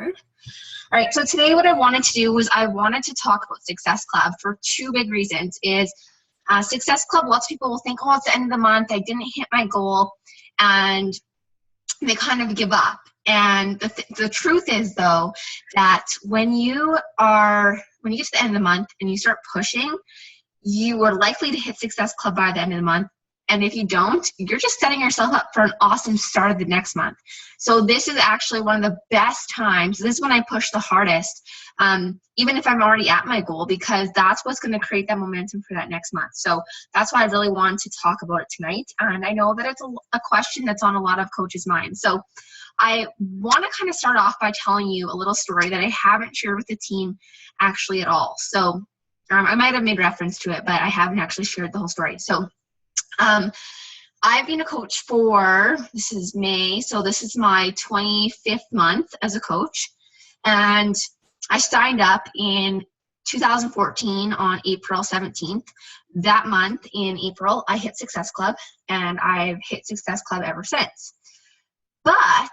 record. All right, so today what I wanted to do was I wanted to talk about Success Club for two big reasons. Success Club, lots of people will think, oh, it's the end of the month, I didn't hit my goal, and they kind of give up. And the truth is, though, that when you get to the end of the month and you start pushing, you are likely to hit Success Club by the end of the month. And if you don't, you're just setting yourself up for an awesome start of the next month. So this is actually one of the best times. This is when I push the hardest, even if I'm already at my goal, because that's what's going to create that momentum for that next month. So that's why I really wanted to talk about it tonight. And I know that it's a question that's on a lot of coaches' minds. So I want to kind of start off by telling you a little story that I haven't shared with the team actually at all. So I might have made reference to it, but I haven't actually shared the whole story. So I've been a coach for, this is May, so this is my 25th month as a coach. And I signed up in 2014 on April 17th. That month in April, I hit Success Club, and I've hit Success Club ever since. But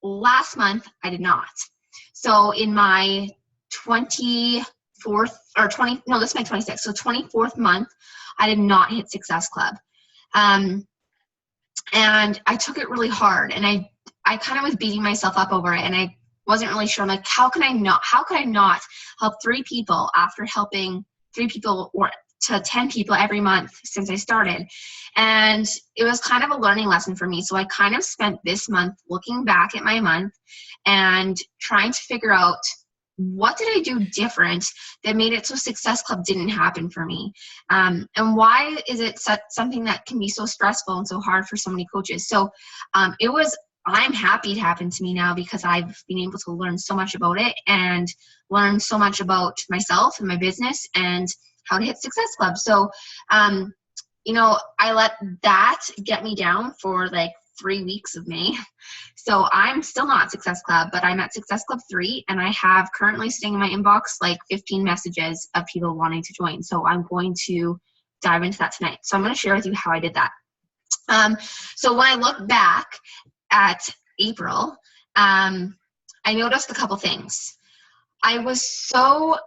last month, I did not. So in my 24th, this is my 26th, so 24th month, I did not hit Success Club. And I took it really hard, and I kind of was beating myself up over it, and I wasn't really sure. I'm like, how could I not help 3 people after helping 3 people or to 10 people every month since I started? And it was kind of a learning lesson for me. So I kind of spent this month looking back at my month and trying to figure out, what did I do different that made it so Success Club didn't happen for me? And why is it something that can be so stressful and so hard for so many coaches? So I'm happy it happened to me now, because I've been able to learn so much about it and learn so much about myself and my business and how to hit Success Club. So, I let that get me down for like 3 weeks of May. So I'm still not at Success Club, but I'm at Success Club 3, and I have currently sitting in my inbox like 15 messages of people wanting to join. So I'm going to dive into that tonight. So I'm going to share with you how I did that. So when I look back at April, I noticed a couple things. I was so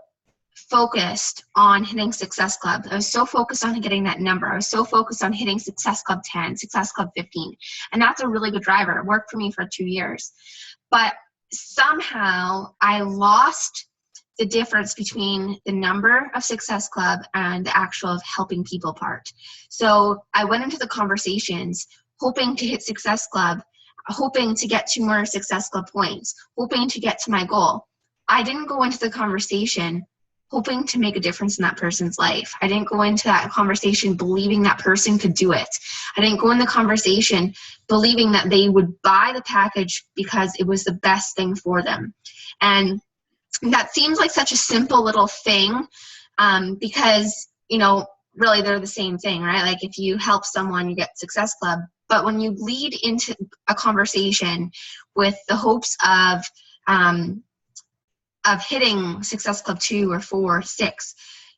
focused on hitting Success Club. I was so focused on getting that number. I was so focused on hitting Success Club 10, Success Club 15. And that's a really good driver. It worked for me for 2 years. But somehow I lost the difference between the number of Success Club and the actual helping people part. So I went into the conversations hoping to hit Success Club, hoping to get 2 more Success Club points, hoping to get to my goal. I didn't go into the conversation hoping to make a difference in that person's life. I didn't go into that conversation believing that person could do it. I didn't go in the conversation believing that they would buy the package because it was the best thing for them. And that seems like such a simple little thing, because, really they're the same thing, right? Like if you help someone, you get Success Club. But when you lead into a conversation with the hopes of hitting Success Club 2 or 4 or 6,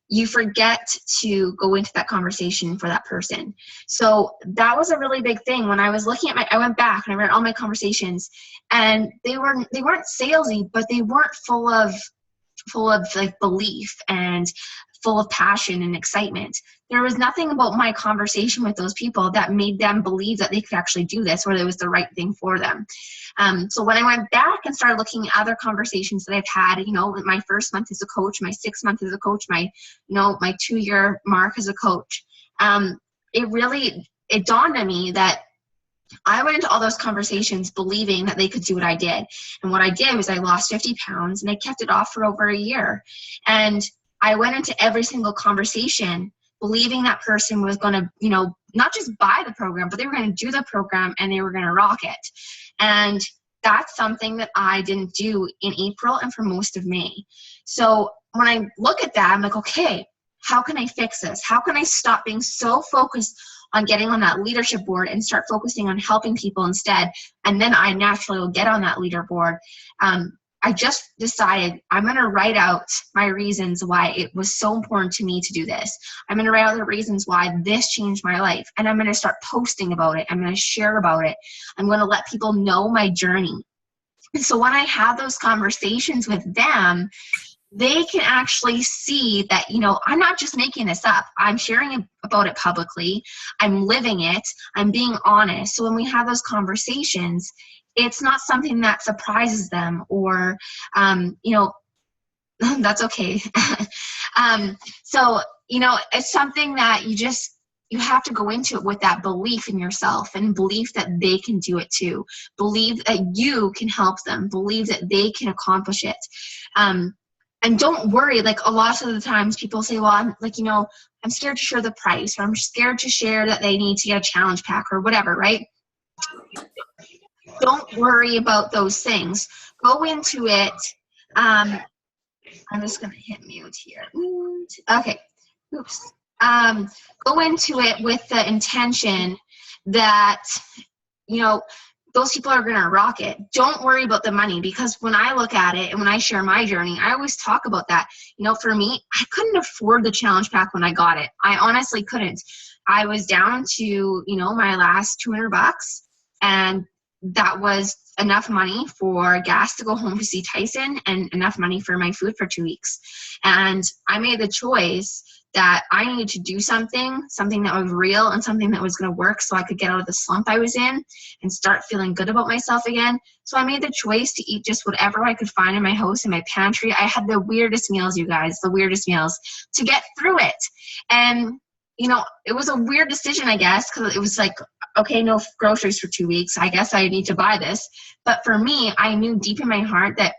you forget to go into that conversation for that person. So that was a really big thing. When I was looking at I went back and I read all my conversations, and they weren't salesy, but they weren't full of like belief and full of passion and excitement. There was nothing about my conversation with those people that made them believe that they could actually do this, or it was the right thing for them. So when I went back and started looking at other conversations that I've had, my first month as a coach, my 6th month as a coach, my 2-year mark as a coach, it dawned on me that I went into all those conversations believing that they could do what I did. And what I did was I lost 50 pounds, and I kept it off for over a year. And I went into every single conversation believing that person was going to, not just buy the program, but they were going to do the program and they were going to rock it. And that's something that I didn't do in April and for most of May. So when I look at that, I'm like, okay, how can I fix this? How can I stop being so focused on getting on that leadership board and start focusing on helping people instead? And then I naturally will get on that leaderboard. I just decided I'm going to write out my reasons why it was so important to me to do this. I'm going to write out the reasons why this changed my life, and I'm going to start posting about it. I'm going to share about it. I'm going to let people know my journey. And so when I have those conversations with them, they can actually see that, you know, I'm not just making this up. I'm sharing about it publicly. I'm living it. I'm being honest. So when we have those conversations, it's not something that surprises them or, you know, that's okay. So, you know, it's something that you have to go into it with that belief in yourself and belief that they can do it too. Believe that you can help them. Believe that they can accomplish it. And don't worry, like a lot of the times people say, well, I'm like, you know, I'm scared to share the price, or I'm scared to share that they need to get a challenge pack or whatever, right? Don't worry about those things. Go into it. I'm just going to hit mute here. Okay. Oops. Go into it with the intention that, you know, those people are going to rock it. Don't worry about the money, because when I look at it and when I share my journey, I always talk about that. You know, for me, I couldn't afford the challenge pack when I got it. I honestly couldn't. I was down to, you know, my last $200, and that was enough money for gas to go home to see Tyson and enough money for my food for 2 weeks. And I made the choice that I needed to do something that was real and something that was going to work so I could get out of the slump I was in and start feeling good about myself again. So I made the choice to eat just whatever I could find in my house, in my pantry. I had the weirdest meals, you guys, the weirdest meals to get through it. And, you know, it was a weird decision, I guess, because it was like, okay, no groceries for 2 weeks. I guess I need to buy this. But for me, I knew deep in my heart that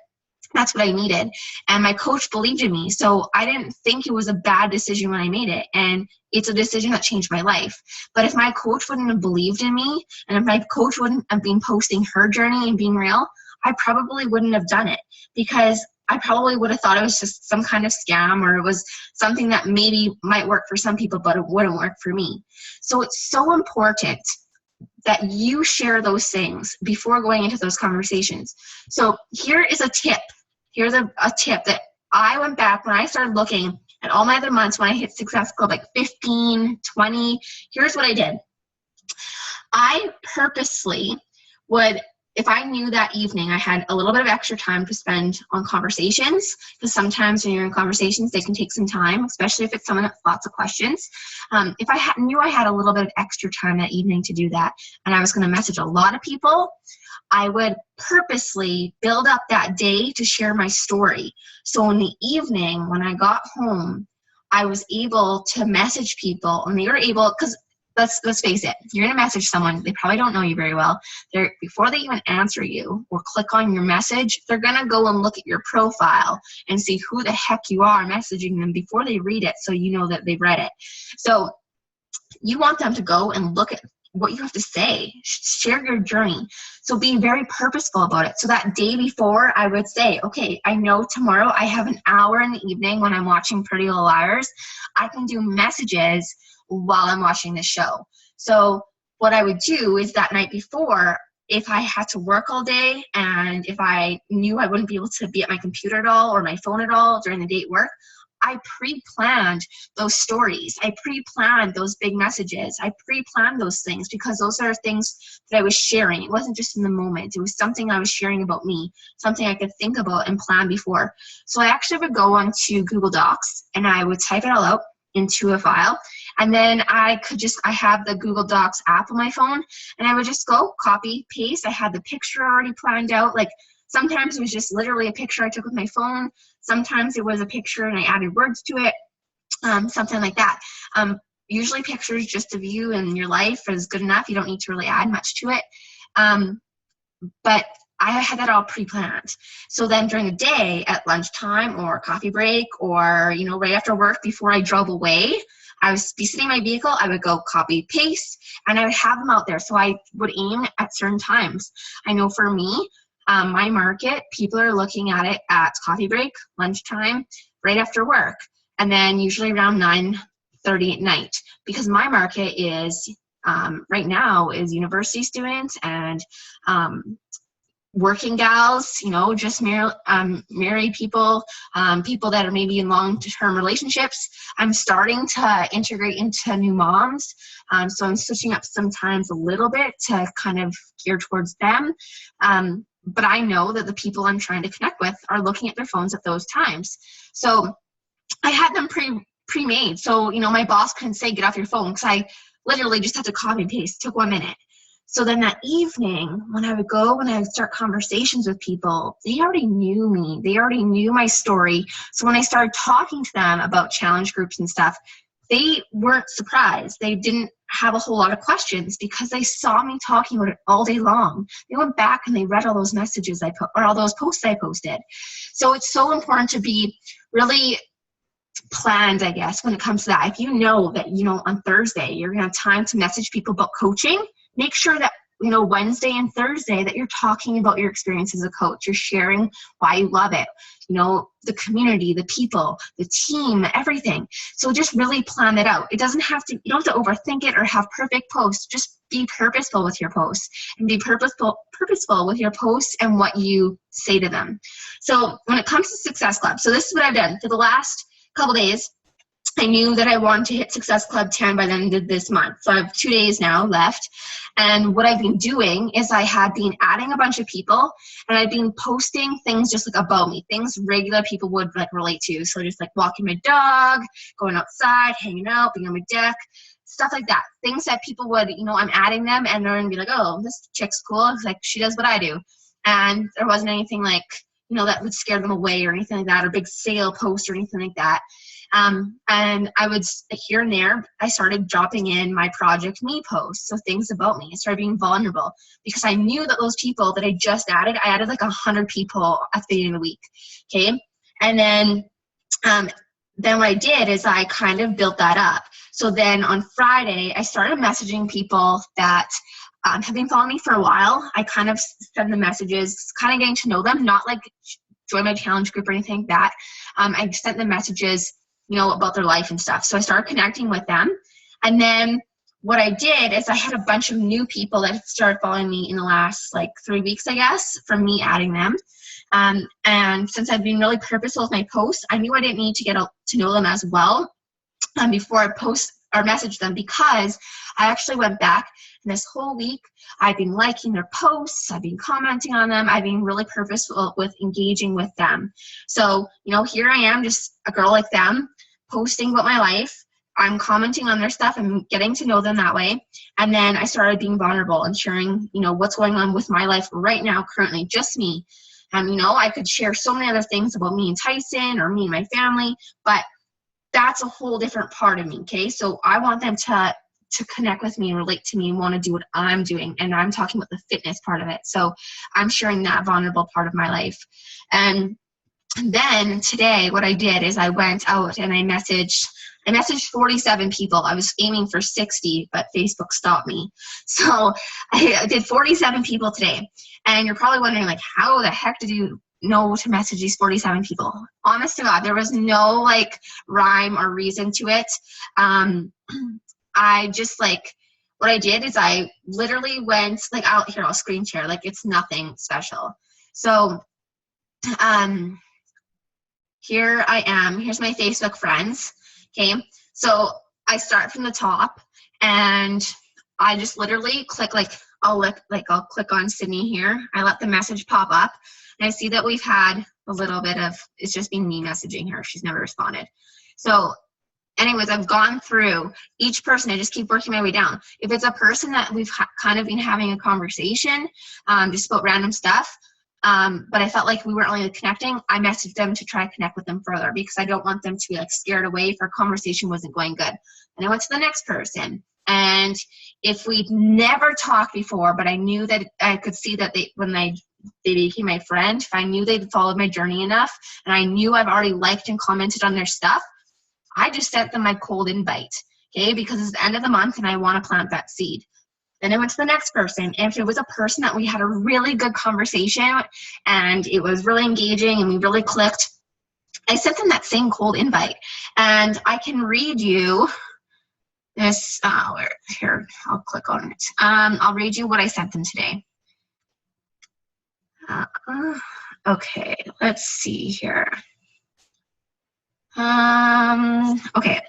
that's what I needed. And my coach believed in me. So I didn't think it was a bad decision when I made it. And it's a decision that changed my life. But if my coach wouldn't have believed in me, and if my coach wouldn't have been posting her journey and being real, I probably wouldn't have done it, because I probably would have thought it was just some kind of scam, or it was something that maybe might work for some people, but it wouldn't work for me. So it's so important that you share those things before going into those conversations. So here is a tip. Here's a tip that I went back when I started looking at all my other months when I hit Success Club, like 15, 20. Here's what I did. I purposely would, if I knew that evening I had a little bit of extra time to spend on conversations, because sometimes when you're in conversations, they can take some time, especially if it's someone with lots of questions. If I knew I had a little bit of extra time that evening to do that, and I was going to message a lot of people, I would purposely build up that day to share my story. So in the evening, when I got home, I was able to message people, and they were able, because let's face it, you're going to message someone, they probably don't know you very well. Before they even answer you or click on your message, they're going to go and look at your profile and see who the heck you are messaging them before they read it, so you know that they've read it. So you want them to go and look at what you have to say, share your journey. So being very purposeful about it. So that day before, I would say, okay, I know tomorrow I have an hour in the evening when I'm watching Pretty Little Liars. I can do messages while I'm watching the show. So what I would do is that night before, if I had to work all day and if I knew I wouldn't be able to be at my computer at all or my phone at all during the day at work, I pre-planned those stories. I pre-planned those big messages. I pre-planned those things, because those are things that I was sharing. It wasn't just in the moment. It was something I was sharing about me, something I could think about and plan before. So I actually would go onto Google Docs and I would type it all out into a file. And then I have the Google Docs app on my phone, and I would just go copy, paste. I had the picture already planned out. Like sometimes it was just literally a picture I took with my phone. Sometimes it was a picture and I added words to it, something like that. Usually pictures just of you and your life is good enough. You don't need to really add much to it. But I had that all pre-planned. So then during the day at lunchtime or coffee break or, you know, right after work before I drove away, I would be sitting in my vehicle, I would go copy, paste, and I would have them out there. So I would aim at certain times. I know for me, my market, people are looking at it at coffee break, lunchtime, right after work, and then usually around 9:30 at night, because my market is right now is university students and working gals, you know, just married people, people that are maybe in long-term relationships. I'm starting to integrate into new moms, so I'm switching up sometimes a little bit to kind of gear towards them. but I know that the people I'm trying to connect with are looking at their phones at those times. So I had them pre-made. So, you know, my boss couldn't say, get off your phone, because I literally just had to copy and paste. It took 1 minute. So then that evening, when I would start conversations with people, they already knew me. They already knew my story. So when I started talking to them about challenge groups and stuff, they weren't surprised. They didn't have a whole lot of questions because they saw me talking about it all day long. They went back and they read all those messages I put, or all those posts I posted. So it's so important to be really planned, I guess, when it comes to that. If you know that, you know, on Thursday you're gonna have time to message people about coaching, make sure that, you know, Wednesday and Thursday that you're talking about your experience as a coach. You're sharing why you love it, you know, the community, the people, the team, everything. So just really plan it out. It doesn't have to, you don't have to overthink it or have perfect posts. Just be purposeful with your posts, and be purposeful with your posts and what you say to them. So when it comes to Success Club, so this is what I've done for the last couple days. I knew that I wanted to hit Success Club 10 by the end of this month. So I have 2 days now left. And what I've been doing is I had been adding a bunch of people, and I've been posting things just like about me, things regular people would like relate to. So just like walking my dog, going outside, hanging out, being on my deck, stuff like that. Things that people would, you know, I'm adding them and they're gonna be like, oh, this chick's cool. It's like, she does what I do. And there wasn't anything like, you know, that would scare them away or anything like that, or big sale post or anything like that. And I would, here and there, I started dropping in my Project Me posts, so things about me. I started being vulnerable because I knew that those people that I just added, I added like 100 people at the beginning of the week, okay? And then what I did is I kind of built that up. So then on Friday, I started messaging people that have been following me for a while. I kind of send the messages, kind of getting to know them, not like join my challenge group or anything like that. I sent them messages, you know, about their life and stuff. So I started connecting with them. And then what I did is I had a bunch of new people that started following me in the last like 3 weeks, I guess, from me adding them. And since I've been really purposeful with my posts, I knew I didn't need to get to know them as well before I post or message them, because I actually went back and this whole week I've been liking their posts, I've been commenting on them, I've been really purposeful with engaging with them. So, you know, here I am, just a girl like them, posting about my life. I'm commenting on their stuff and getting to know them that way. And then I started being vulnerable and sharing, you know, what's going on with my life right now, currently, just me. You know, I could share so many other things about me and Tyson or me and my family, but that's a whole different part of me, okay? So I want them to connect with me and relate to me and want to do what I'm doing. And I'm talking about the fitness part of it. So I'm sharing that vulnerable part of my life. And then today, what I did is I went out and I messaged 47 people. I was aiming for 60, but Facebook stopped me. So I did 47 people today. And you're probably wondering, like, how the heck did you know to message these 47 people? Honest to God, there was no like rhyme or reason to it. I just like, what I did is I literally went like, I'll screen share, like it's nothing special. So here I am, here's my Facebook friends, okay? So I start from the top and I just literally click I'll click on Sydney here. I let the message pop up and I see that we've had a little bit of, it's just been me messaging her. She's never responded. So anyways, I've gone through each person. I just keep working my way down. If it's a person that we've kind of been having a conversation, just about random stuff, but I felt like we weren't really connecting, I messaged them to try to connect with them further because I don't want them to be like scared away if our conversation wasn't going good. And I went to the next person. And if we'd never talked before, but I knew that I could see that when they became my friend, if I knew they'd followed my journey enough, and I knew I've already liked and commented on their stuff, I just sent them my cold invite, okay? Because it's the end of the month and I want to plant that seed. Then I went to the next person, and if it was a person that we had a really good conversation and it was really engaging and we really clicked, I sent them that same cold invite. And I can read you this, here, I'll click on it. I'll read you what I sent them today. Okay, let's see here. Okay.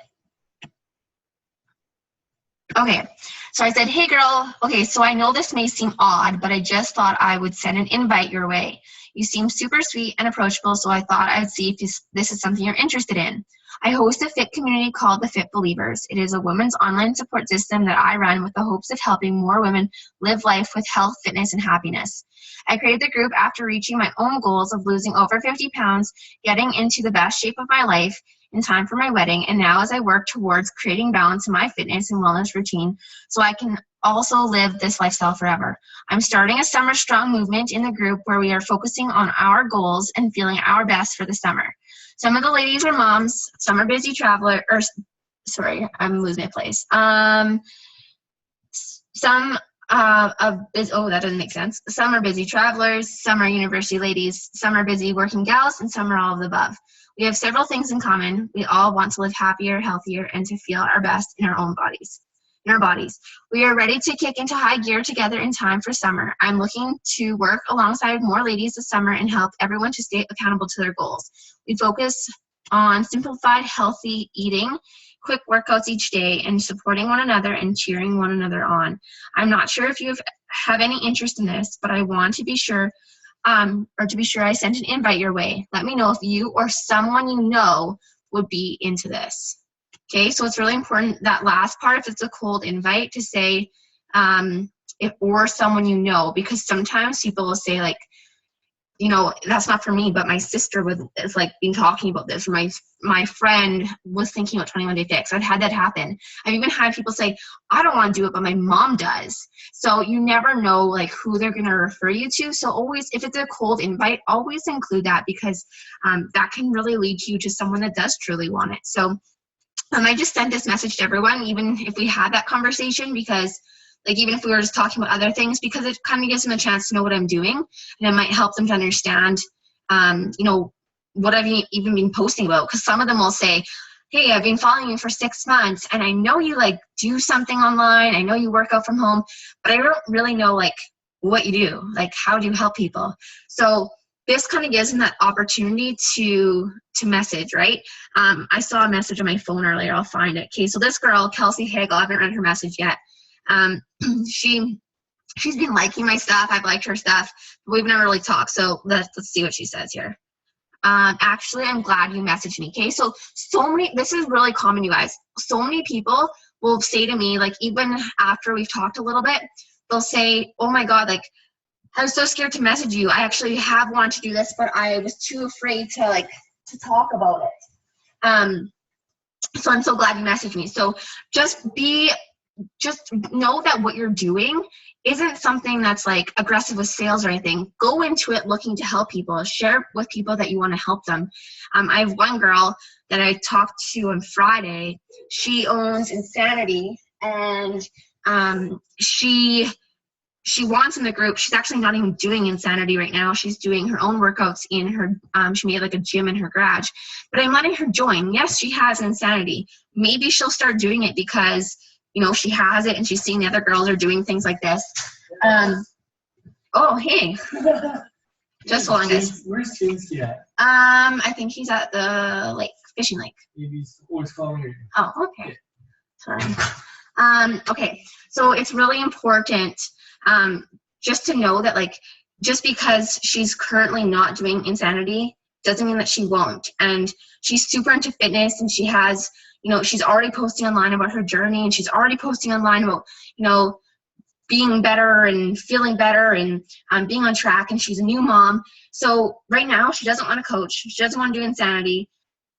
Okay, so I said, hey girl, okay, so I know this may seem odd, but I just thought I would send an invite your way. You seem super sweet and approachable, so I thought I would see if this is something you're interested in. I host a fit community called the Fit Believers. It is a women's online support system that I run with the hopes of helping more women live life with health, fitness, and happiness. I created the group after reaching my own goals of losing over 50 pounds, getting into the best shape of my life in time for my wedding, and now as I work towards creating balance in my fitness and wellness routine so I can also live this lifestyle forever. I'm starting a Summer Strong movement in the group where we are focusing on our goals and feeling our best for the summer. Some of the ladies are moms, some are busy traveler, or sorry, I'm losing my place. Some that doesn't make sense. Some are busy travelers, some are university ladies, some are busy working gals, and some are all of the above. We have several things in common. We all want to live happier, healthier, and to feel our best in our own bodies. We are ready to kick into high gear together in time for summer. I'm looking to work alongside more ladies this summer and help everyone to stay accountable to their goals. We focus on simplified, healthy eating, quick workouts each day, and supporting one another and cheering one another on. I'm not sure if you have any interest in this, but I want to be sure I sent an invite your way. Let me know if you or someone you know would be into this. Okay, so it's really important, that last part, if it's a cold invite, to say if or someone you know, because sometimes people will say like, you know, that's not for me, but my sister is like been talking about this, or my friend was thinking about 21 Day Fix. I've had that happen. I've even had people say, I don't want to do it, but my mom does. So you never know like who they're going to refer you to. So always, if it's a cold invite, always include that, because that can really lead you to someone that does truly want it. So I just sent this message to everyone, even if we had that conversation, because like even if we were just talking about other things, because it kind of gives them a chance to know what I'm doing, and it might help them to understand, you know, what I've even been posting about. Because some of them will say, hey, I've been following you for 6 months, and I know you like do something online. I know you work out from home, but I don't really know like what you do. Like, how do you help people? So this kind of gives them that opportunity to message, right? I saw a message on my phone earlier. I'll find it. Okay, so this girl, Kelsey Hagel, I haven't read her message yet. She's been liking my stuff. I've liked her stuff, but we've never really talked. So let's see what she says here. Actually, I'm glad you messaged me. Okay, so many, this is really common, you guys. So many people will say to me, like even after we've talked a little bit, they'll say, oh my God, like I was so scared to message you. I actually have wanted to do this, but I was too afraid to talk about it. So I'm so glad you messaged me. So just know that what you're doing isn't something that's like aggressive with sales or anything. Go into it looking to help people. Share with people that you want to help them. I have one girl that I talked to on Friday. She owns Insanity, and she wants in the group. She's actually not even doing Insanity right now. She's doing her own workouts in her, she made like a gym in her garage. But I'm letting her join. Yes, she has Insanity. Maybe she'll start doing it because, you know, she has it and she's seeing the other girls are doing things like this. Oh, hey. Just hold on, guys. Where's Chinsky at? I think he's at the lake, fishing lake. Maybe he's always calling you. Oh, okay. Sorry. Okay, so it's really important just to know that like just because she's currently not doing Insanity doesn't mean that she won't. And she's super into fitness, and she has, you know, she's already posting online about her journey, and she's already posting online about, you know, being better and feeling better and being on track, and she's a new mom. So right now she doesn't want to coach, she doesn't want to do Insanity,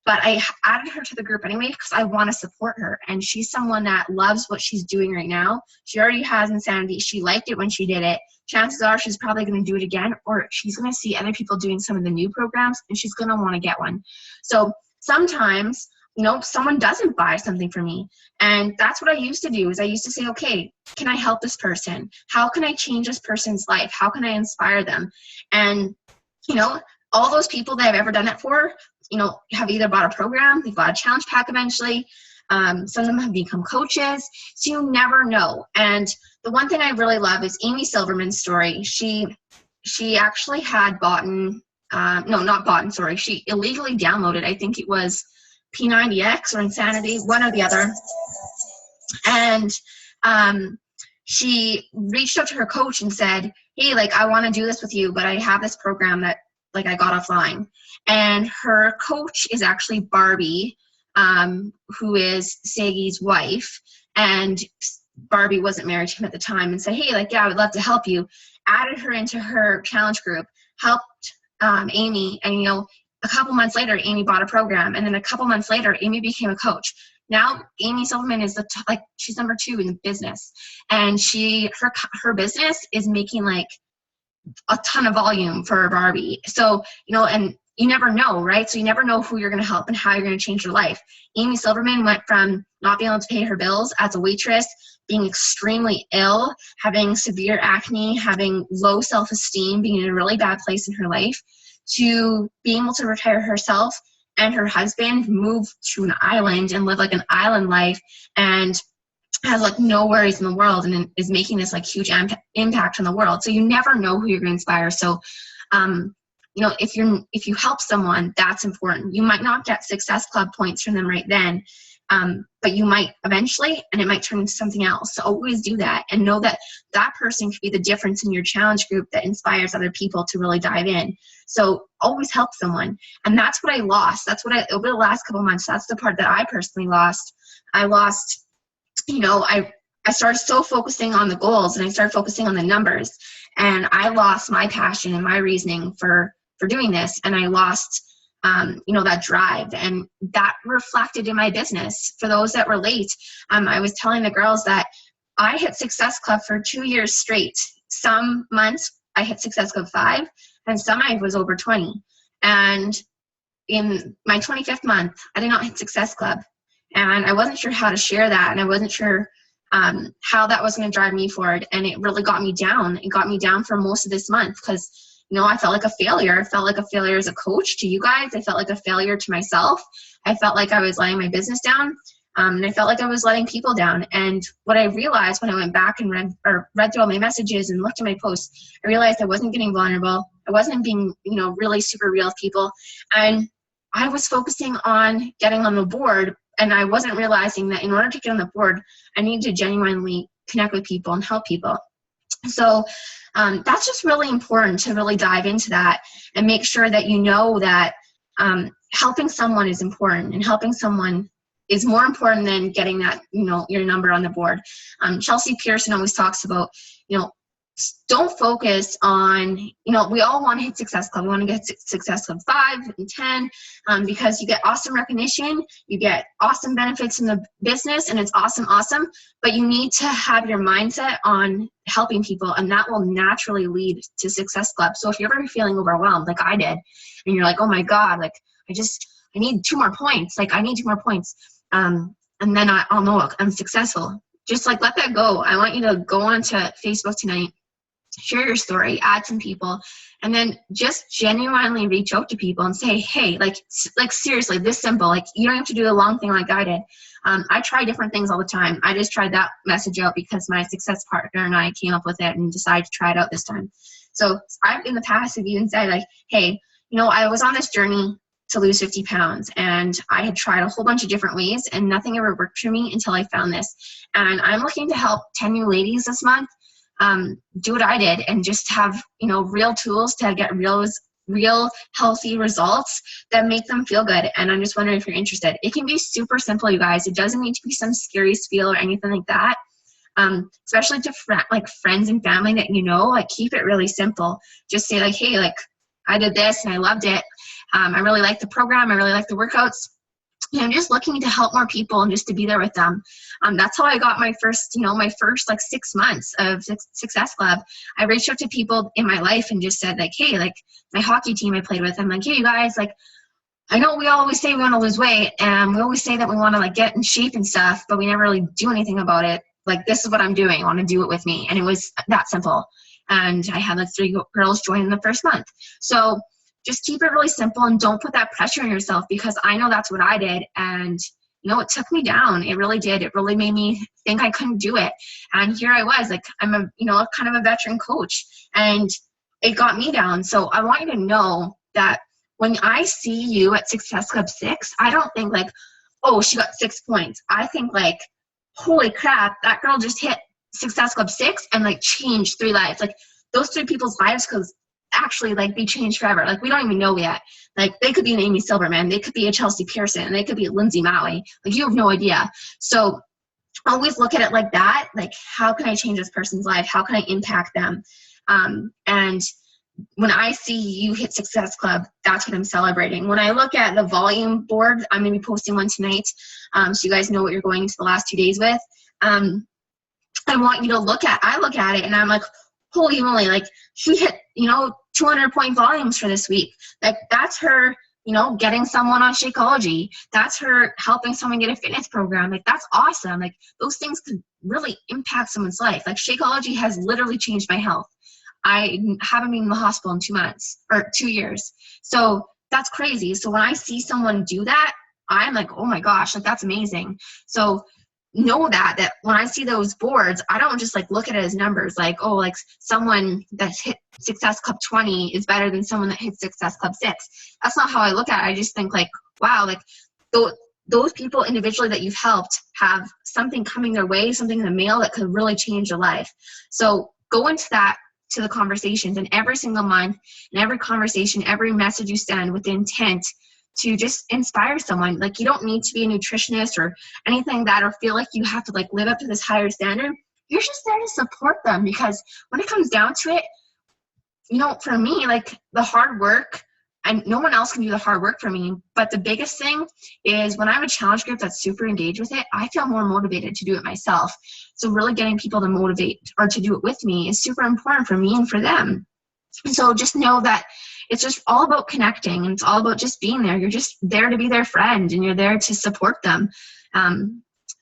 but I added her to the group anyway because I want to support her, and she's someone that loves what she's doing right now. She already has Insanity. She liked it when she did it. Chances are she's probably going to do it again, or she's going to see other people doing some of the new programs, and she's going to want to get one. So sometimes, you know, someone doesn't buy something for me, and that's what I used to do. Is I used to say, okay, can I help this person? How can I change this person's life? How can I inspire them? And, you know, all those people that I've ever done it for, you know, have either bought a program, they've bought a challenge pack eventually. Some of them have become coaches. So you never know. And the one thing I really love is Amy Silverman's story. She actually had she illegally downloaded, I think it was P90X or Insanity, one or the other. And she reached out to her coach and said, hey, like, I want to do this with you, but I have this program that like I got offline. And her coach is actually Barbie, who is Saggy's wife. And Barbie wasn't married to him at the time, and said, hey, like, yeah, I would love to help you. Added her into her challenge group, helped Amy, and, you know, a couple months later, Amy bought a program, and then a couple months later, Amy became a coach. Now, Amy Silverman is she's number 2 in the business, and her business is making like a ton of volume for Barbie. So, you know, and you never know, right? So you never know who you're going to help and how you're going to change your life. Amy Silverman went from not being able to pay her bills as a waitress, being extremely ill, having severe acne, having low self-esteem, being in a really bad place in her life, to being able to retire herself and her husband, move to an island and live like an island life, and has like no worries in the world, and is making this like huge impact on the world. So you never know who you're going to inspire. So, you know, if you help someone, that's important. You might not get Success Club points from them right then, but you might eventually, and it might turn into something else. So always do that, and know that that person could be the difference in your challenge group that inspires other people to really dive in. So always help someone. And that's what I lost. That's what over the last couple months, that's the part that I personally lost. I lost, you know, I started so focusing on the goals, and I started focusing on the numbers, and I lost my passion and my reasoning for doing this. And I lost, you know, that drive, and that reflected in my business. For those that relate, I was telling the girls that I hit Success Club for 2 years straight. Some months I hit Success Club 5, and some I was over 20. And in my 25th month, I did not hit Success Club. And I wasn't sure how to share that, and I wasn't sure how that was going to drive me forward. And it really got me down. It got me down for most of this month, because, you know, I felt like a failure. I felt like a failure as a coach to you guys. I felt like a failure to myself. I felt like I was letting my business down, and I felt like I was letting people down. And what I realized when I went back and read through all my messages and looked at my posts, I realized I wasn't getting vulnerable. I wasn't being, you know, really super real with people. And I was focusing on getting on the board, and I wasn't realizing that in order to get on the board, I needed to genuinely connect with people and help people. So that's just really important to really dive into that and make sure that you know that helping someone is important, and helping someone is more important than getting that, you know, your number on the board. Chelsea Pearson always talks about, you know, don't focus on, you know, we all want to hit Success Club. We want to get Success Club 5 and 10 because you get awesome recognition, you get awesome benefits in the business, and it's awesome. But you need to have your mindset on helping people, and that will naturally lead to Success Club. So if you're ever feeling overwhelmed, like I did, and you're like, oh my God, like I need 2 more points. Like I need 2 more points. And then I'll know I'm successful. Just like let that go. I want you to go onto Facebook tonight, share your story, add some people, and then just genuinely reach out to people and say, hey, like seriously, this simple. Like you don't have to do a long thing like I did. I try different things all the time. I just tried that message out because my success partner and I came up with it and decided to try it out this time. So I've in the past have even said like, hey, you know, I was on this journey to lose 50 pounds, and I had tried a whole bunch of different ways, and nothing ever worked for me until I found this. And I'm looking to help 10 new ladies this month do what I did, and just have, you know, real tools to get real healthy results that make them feel good. And I'm just wondering if you're interested. It can be super simple, you guys. It doesn't need to be some scary spiel or anything like that. Especially to friends and family that you know, like keep it really simple. Just say like, hey, like I did this and I loved it. I really like the program. I really like the workouts. And I'm just looking to help more people and just to be there with them. That's how I got my first like 6 months of Success Club. I reached out to people in my life and just said like, hey, like my hockey team I played with, I'm like, hey, you guys, like, I know we always say we want to lose weight, and we always say that we want to like get in shape and stuff, but we never really do anything about it. Like, this is what I'm doing. I want to do it with me. And it was that simple. And I had like 3 girls join in the first month. So just keep it really simple, and don't put that pressure on yourself, because I know that's what I did. And, you know, it took me down. It really did. It really made me think I couldn't do it. And here I was, like, I'm a, you know, kind of a veteran coach, and it got me down. So I want you to know that when I see you at Success Club 6, I don't think like, oh, she got 6 points. I think like, holy crap, that girl just hit Success Club 6 and like changed 3 lives. Like those 3 people's lives could actually like be changed forever. Like we don't even know yet. Like they could be an Amy Silverman, they could be a Chelsea Pearson, they could be a Lindsay Maui. Like you have no idea. So always look at it like that. Like how can I change this person's life? How can I impact them? And when I see you hit Success Club, that's what I'm celebrating. When I look at the volume board, I'm going to be posting one tonight, so you guys know what you're going into the last 2 days with. I want you to I look at it and I'm like, holy moly, like she hit, 200 point volumes for this week. Like that's her, getting someone on Shakeology. That's her helping someone get a fitness program. Like that's awesome. Like those things could really impact someone's life. Like Shakeology has literally changed my health. I haven't been in the hospital in 2 months or 2 years. So that's crazy. So when I see someone do that, I'm like, oh my gosh, like that's amazing. So know that when I see those boards, I don't just like look at it as numbers, like, oh, like someone that's hit Success Club 20 is better than someone that hit Success Club 6. That's not how I look at it. I just think like, wow, like those people individually that you've helped have something coming their way, something in the mail that could really change their life. So go into that, to the conversations, and every single month, and every conversation, every message you send with the intent to just inspire someone. Like you don't need to be a nutritionist or anything like that, or feel like you have to like live up to this higher standard. You're just there to support them, because when it comes down to it, for me, like the hard work, and no one else can do the hard work for me. But the biggest thing is when I have a challenge group that's super engaged with it, I feel more motivated to do it myself. So really getting people to motivate or to do it with me is super important for me and for them. So just know that it's just all about connecting, and it's all about just being there. You're just there to be their friend, and you're there to support them.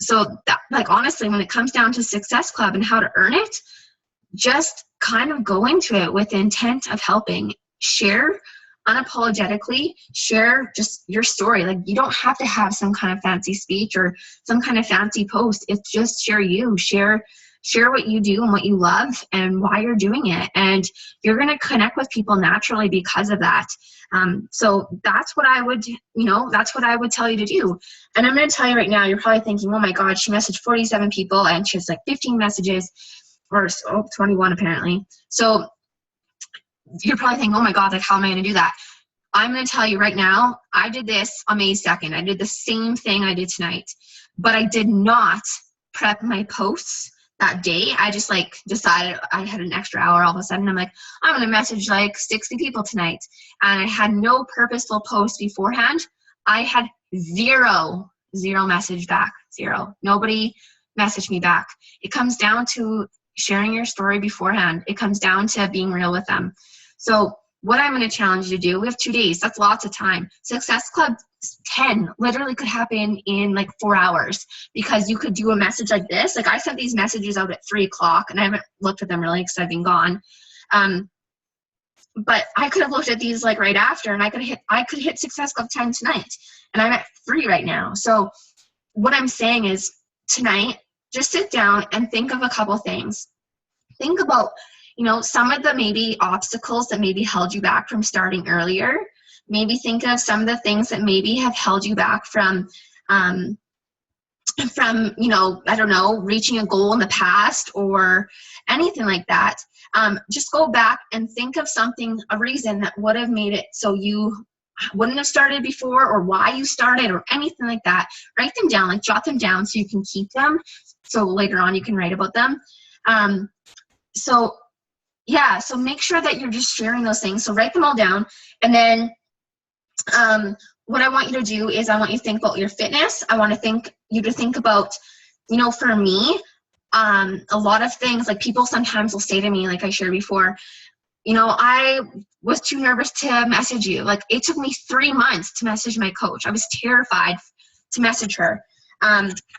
So that, like, honestly, when it comes down to Success Club and how to earn it, just kind of go into it with the intent of helping. Share unapologetically, share just your story. Like you don't have to have some kind of fancy speech or some kind of fancy post. It's just share you, share what you do and what you love and why you're doing it. And you're going to connect with people naturally because of that. So that's what I would, that's what I would tell you to do. And I'm going to tell you right now, you're probably thinking, oh my God, she messaged 47 people and she has like 15 messages, or 21 apparently. So you're probably thinking, oh my God, like how am I going to do that? I'm going to tell you right now, I did this on May 2nd. I did the same thing I did tonight, but I did not prep my posts that day. I just like decided I had an extra hour all of a sudden. I'm like, I'm going to message like 60 people tonight. And I had no purposeful post beforehand. I had zero message back, zero. Nobody messaged me back. It comes down to sharing your story beforehand. It comes down to being real with them. So what I'm going to challenge you to do, we have 2 days. That's lots of time. Success Club 10 literally could happen in like 4 hours, because you could do a message like this. Like I sent these messages out at 3:00 and I haven't looked at them really because I've been gone. But I could have looked at these like right after, and I could hit Success Club 10 tonight, and I'm at 3 right now. So what I'm saying is tonight, just sit down and think of a couple things. Think about, some of the maybe obstacles that maybe held you back from starting earlier. Maybe think of some of the things that maybe have held you back from I don't know, reaching a goal in the past or anything like that. Just go back and think of a reason that would have made it so you wouldn't have started before, or why you started, or anything like that. Write them down, like jot them down so you can keep them. So later on you can write about them. So make sure that you're just sharing those things. So write them all down. And then what I want you to do is I want you to think about your fitness. I want you to think about, for me, a lot of things, like people sometimes will say to me, like I shared before, I was too nervous to message you. Like it took me 3 months to message my coach. I was terrified to message her.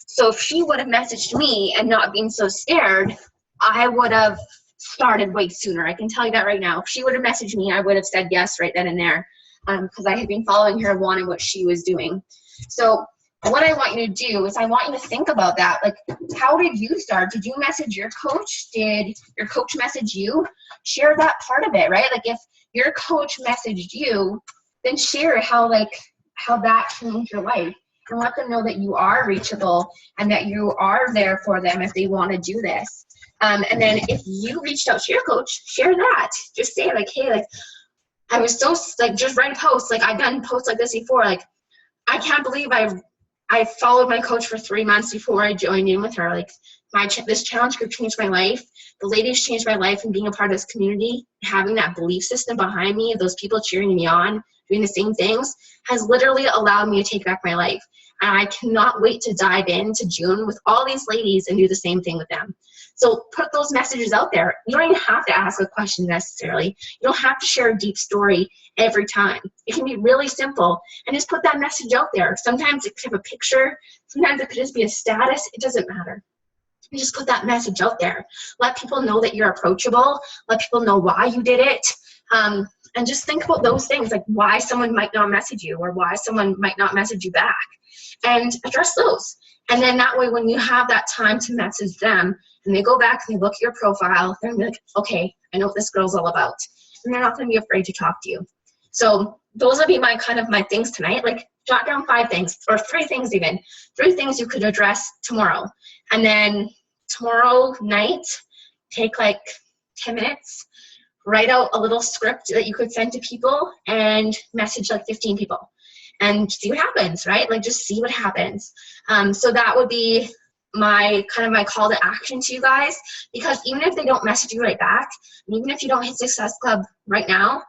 So if she would have messaged me and not been so scared, I would have started way sooner. I can tell you that right now. If she would have messaged me, I would have said yes right then and there, because I had been following her, wanting what she was doing. So what I want you to do is I want you to think about that. Like, how did you start? Did you message your coach? Did your coach message you? Share that part of it, right? Like if your coach messaged you, then share how that changed your life. and let them know that you are reachable and that you are there for them if they want to do this. And then if you reached out to your coach, share that. Just say like, hey, like, I was so, like, just write a post. Like, I've done posts like this before. Like, I can't believe I followed my coach for 3 months before I joined in with her. Like, this challenge group changed my life. The ladies changed my life, and being a part of this community, having that belief system behind me, those people cheering me on, doing the same things, has literally allowed me to take back my life. And I cannot wait to dive into June with all these ladies and do the same thing with them. So put those messages out there. You don't even have to ask a question necessarily. You don't have to share a deep story every time. It can be really simple, and just put that message out there. Sometimes it could have a picture. Sometimes it could just be a status. It doesn't matter. You just put that message out there. Let people know that you're approachable. Let people know why you did it. And just think about those things, like why someone might not message you or why someone might not message you back, and address those. And then that way, when you have that time to message them and they go back and they look at your profile, they're going to be like, okay, I know what this girl's all about. And they're not going to be afraid to talk to you. So those would be my things tonight. Like, jot down 5 things, or 3 things even. 3 things you could address tomorrow. And then tomorrow night, take like 10 minutes, write out a little script that you could send to people and message like 15 people and see what happens, right? Like, just see what happens. So that would be my call to action to you guys, because even if they don't message you right back, and even if you don't hit Success Club right now,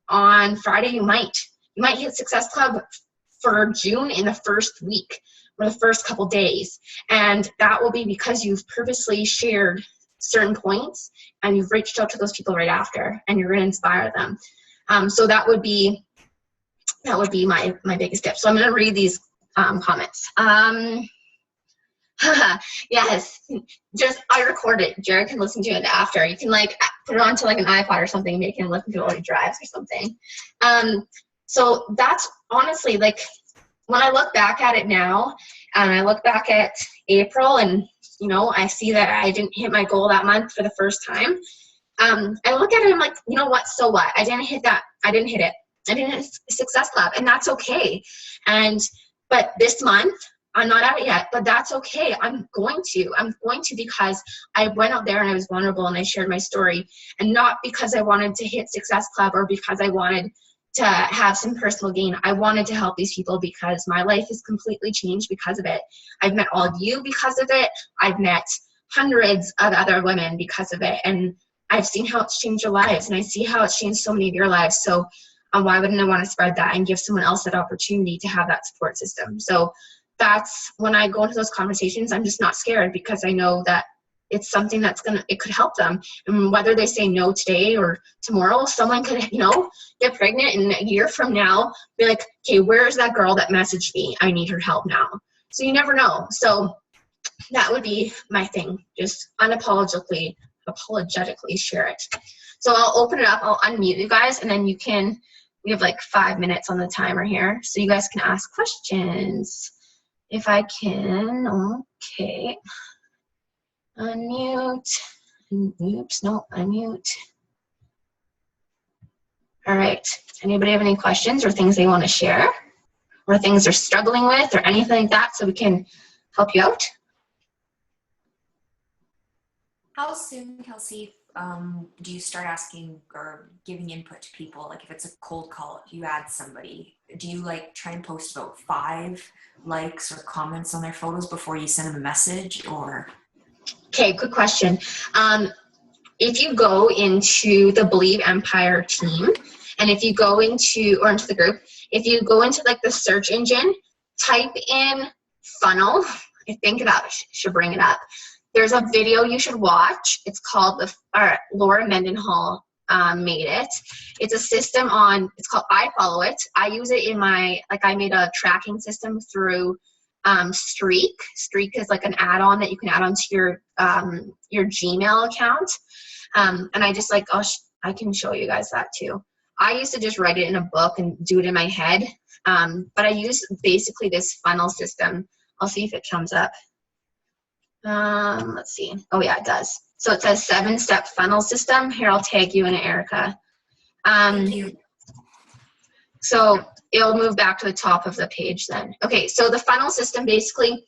on Friday you might hit Success Club for June in the first week or the first couple days, and that will be because you've purposely shared certain points and you've reached out to those people right after, and you're going to inspire them. So that would be my biggest tip. So I'm going to read these comments. Yes, just I record it. Jared can listen to it after. You can like put it onto like an iPod or something, make him listen to it while he drives or something. So that's honestly, like, when I look back at it now, and I look back at April, and I see that I didn't hit my goal that month for the first time. I look at it and I'm like, you know what? So what? I didn't hit that. I didn't hit it. I didn't hit Success Club, and that's okay. But this month, I'm not at it yet, but that's okay. I'm going to because I went out there and I was vulnerable and I shared my story, and not because I wanted to hit Success Club or because I wanted to have some personal gain. I wanted to help these people because my life has completely changed because of it. I've met all of you because of it. I've met hundreds of other women because of it, and I've seen how it's changed your lives, and I see how it's changed so many of your lives. So why wouldn't I want to spread that and give someone else that opportunity to have that support system? So that's when I go into those conversations, I'm just not scared, because I know that it's something it could help them. And whether they say no today or tomorrow, someone could, get pregnant, and a year from now be like, okay, where's that girl that messaged me? I need her help now. So you never know. So that would be my thing. Just unapologetically share it. So I'll open it up. I'll unmute you guys, and then we have like 5 minutes on the timer here, so you guys can ask questions. If I can, okay. Unmute. Oops, no, unmute. All right. Anybody have any questions or things they want to share, or things they're struggling with, or anything like that, so we can help you out? How soon, Kelsey, do you start asking or giving input to people? Like, if it's a cold call, you add somebody, do you like try and post about 5 likes or comments on their photos before you send them a message, or? Okay, good question. If you go into the Believe Empire team, and if you go into the group, if you go into like the search engine, type in funnel, I think that should bring it up. There's a video you should watch. It's called Laura Mendenhall made it. It's a system it's called I Follow It. I use it in I made a tracking system through Streak. Streak is like an add-on that you can add onto your Gmail account. And I just I can show you guys that too. I used to just write it in a book and do it in my head. But I use basically this funnel system. I'll see if it comes up. Let's see. Oh yeah, it does. So it says 7-step funnel system. Here, I'll tag you in, Erica. Thank you. So it'll move back to the top of the page then. Okay, so the funnel system, basically,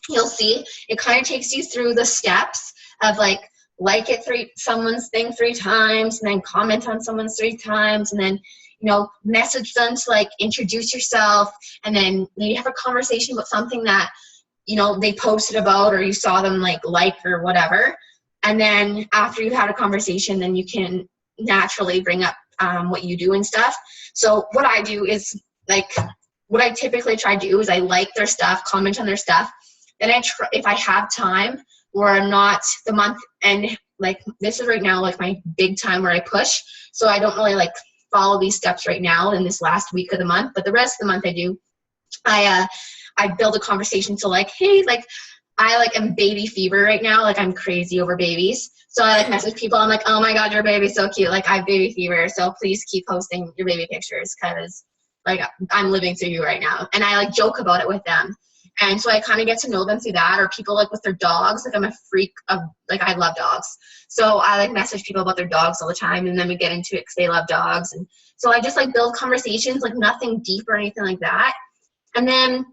you'll see it kind of takes you through the steps of like someone's thing 3 times, and then comment on someone's 3 times, and then, you know, message them to like introduce yourself, and then maybe have a conversation about something that, you know, they posted about or you saw them like or whatever. And then after you've had a conversation, then you can naturally bring up what you do and stuff. So what I do is like, what I typically try to do is I like their stuff, comment on their stuff. Then if I have time or I'm not the month, and like this is right now like my big time where I push, so I don't really like follow these steps right now in this last week of the month, but the rest of the month I do. I build a conversation to like, hey, like I like am baby fever right now, like I'm crazy over babies. So I like message people, I'm like, oh my God, your baby's so cute, like I have baby fever, so please keep posting your baby pictures because like I'm living through you right now. And I like joke about it with them. And so I kind of get to know them through that, or people like with their dogs. Like I'm a freak of, like I love dogs. So I like message people about their dogs all the time, and then we get into it because they love dogs. And so I just like build conversations, like nothing deep or anything like that. And then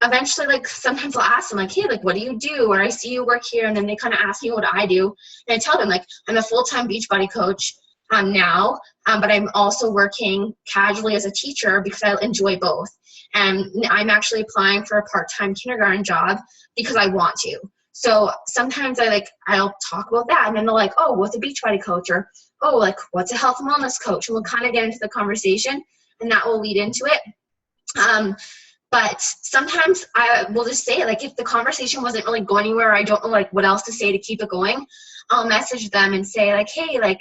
eventually, like sometimes I'll ask them like, hey, like what do you do? Or I see you work here, and then they kind of ask me what I do. And I tell them like I'm a full-time Beachbody coach now, but I'm also working casually as a teacher because I enjoy both. And I'm actually applying for a part-time kindergarten job because I want to. So sometimes I'll talk about that, and then they're like, oh, what's a Beachbody coach? Or, oh, like what's a health and wellness coach? And we'll kind of get into the conversation, and that will lead into it. But sometimes I will just say, like, if the conversation wasn't really going anywhere, or I don't know like what else to say to keep it going, I'll message them and say like, hey, like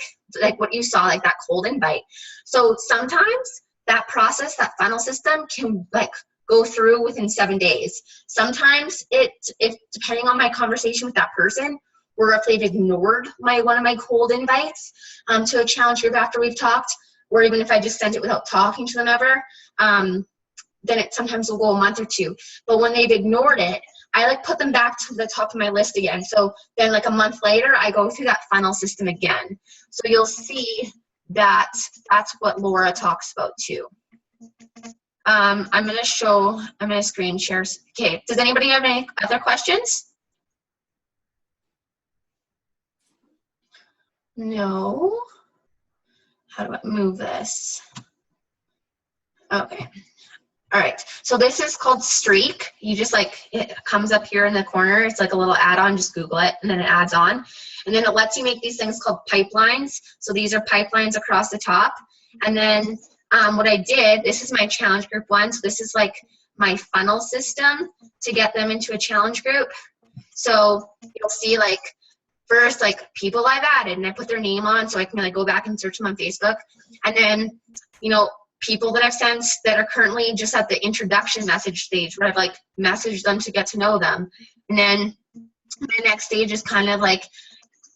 what you saw, like that cold invite. So sometimes that process, that funnel system can like go through within 7 days. Sometimes if depending on my conversation with that person, or if they've ignored one of my cold invites to a challenge group after we've talked, or even if I just sent it without talking to them ever, then it sometimes will go a month or 2. But when they've ignored it, I like put them back to the top of my list again. So then like a month later, I go through that funnel system again. So you'll see that that's what Laura talks about too. I'm going to screen share. Okay, does anybody have any other questions? No. How do I move this? Okay. All right, so this is called Streak. You just like, it comes up here in the corner. It's like a little add-on, just Google it, and then it adds on. And then it lets you make these things called pipelines. So these are pipelines across the top. And then what I did, this is my challenge group one. So this is like my funnel system to get them into a challenge group. So you'll see like first like people I've added, and I put their name on so I can like go back and search them on Facebook. And then, you know, people that I've sent that are currently just at the introduction message stage where I've like messaged them to get to know them. And then my next stage is kind of like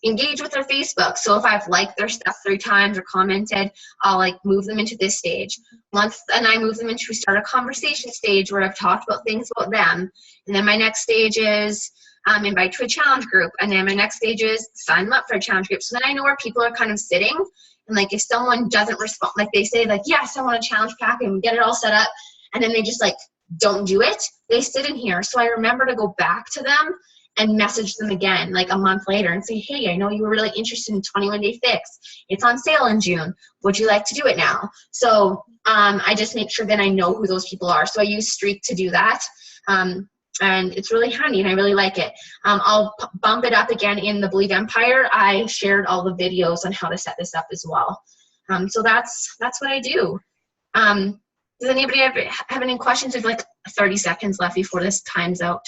engage with their Facebook. So if I've liked their stuff 3 times or commented, I'll like move them into this stage. Once, and I move them into start a conversation stage where I've talked about things about them. And then my next stage is invite to a challenge group. And then my next stage is sign them up for a challenge group. So then I know where people are kind of sitting. And like if someone doesn't respond, like they say like, yes, I want a challenge pack, and we get it all set up, and then they just like don't do it, they sit in here. So I remember to go back to them and message them again like a month later and say, hey, I know you were really interested in 21 Day Fix. It's on sale in June. Would you like to do it now? So I just make sure that I know who those people are. So I use Streak to do that. And it's really handy, and I really like it. I'll bump it up again in the Believe Empire. I shared all the videos on how to set this up as well. So that's what I do. Does anybody have any questions? There's like 30 seconds left before this time's out.